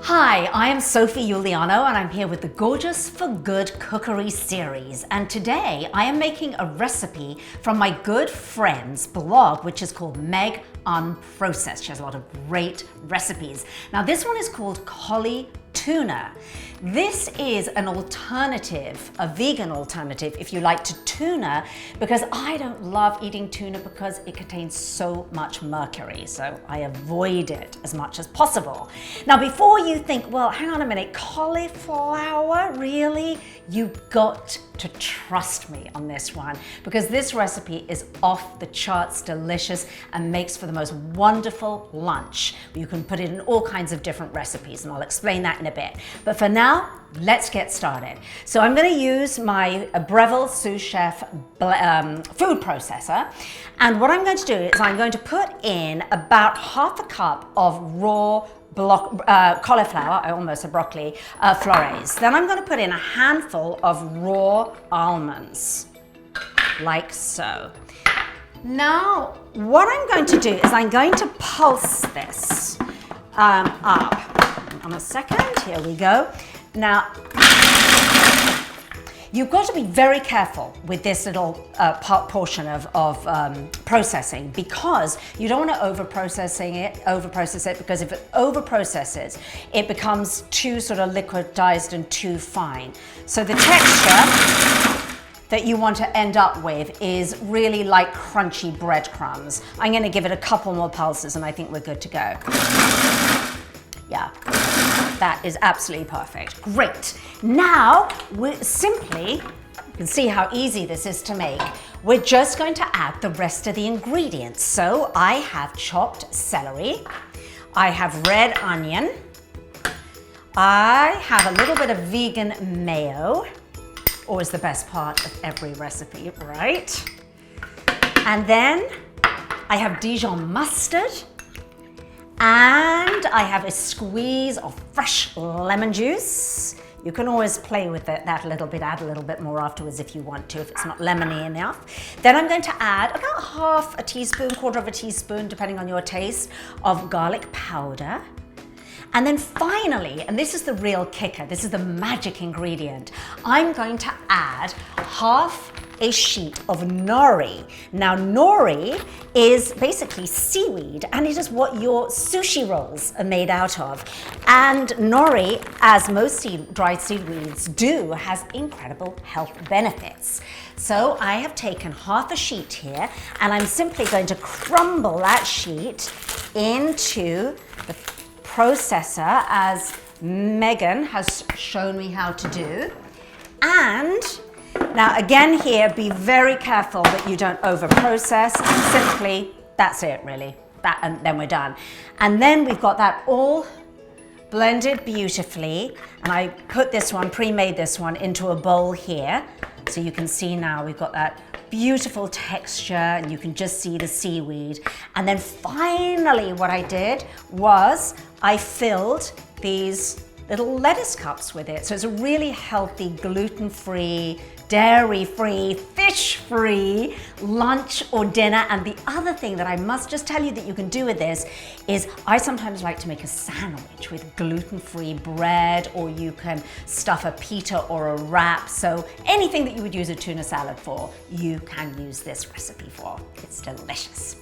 Hi, I am Sophie Giuliano and I'm here with the Gorgeous for Good Cookery series. And today I am making a recipe from my good friend's blog, which is called Meg Unprocessed. She has a lot of great recipes. Now this one is called Cauli-Tuna. This is an alternative, a vegan alternative, if you like, to tuna, because I don't love eating tuna because it contains so much mercury, so I avoid it as much as possible. Now, before you think, well, hang on a minute, cauliflower, really? You've got to trust me on this one, because this recipe is off the charts delicious and makes for the most wonderful lunch. You can put it in all kinds of different recipes, and I'll explain that in a bit. But for now, let's get started. So I'm going to use my Breville Sous Chef food processor, and what I'm going to do is I'm going to put in about half a cup of raw cauliflower, I almost said broccoli, flores. Then I'm going to put in a handful of raw almonds, like so. Now, what I'm going to do is I'm going to pulse this up. On a second, here we go. Now, you've got to be very careful with this little portion of processing, because you don't want to overprocess it, because if it overprocesses, it becomes too sort of liquidized and too fine. So the texture that you want to end up with is really like crunchy breadcrumbs. I'm going to give it a couple more pulses and I think we're good to go. Yeah. That is absolutely perfect. Great. Now, you can see how easy this is to make. We're just going to add the rest of the ingredients. So I have chopped celery. I have red onion. I have a little bit of vegan mayo. Always the best part of every recipe, right? And then I have Dijon mustard. And I have a squeeze of fresh lemon juice. You can always play with that a little bit, add a little bit more afterwards if you want to, if it's not lemony enough. Then I'm going to add about half a teaspoon, quarter of a teaspoon, depending on your taste, of garlic powder. And then finally, and this is the real kicker, this is the magic ingredient, I'm going to add half a sheet of nori. Now, nori is basically seaweed, and it is what your sushi rolls are made out of. And nori, as most dried seaweeds do, has incredible health benefits. So I have taken half a sheet here, and I'm simply going to crumble that sheet into the processor, as Megan has shown me how to do. And now again here, be very careful that you don't over-process. Simply, that's it really. That, and then we're done. And then we've got that all blended beautifully. And I put this one, pre-made this one, into a bowl here. So you can see now we've got that beautiful texture, and you can just see the seaweed. And then finally what I did was I filled these little lettuce cups with it. So it's a really healthy, gluten-free, dairy-free, fish-free lunch or dinner. And the other thing that I must just tell you that you can do with this is I sometimes like to make a sandwich with gluten-free bread, or you can stuff a pita or a wrap. So anything that you would use a tuna salad for, you can use this recipe for. It's delicious.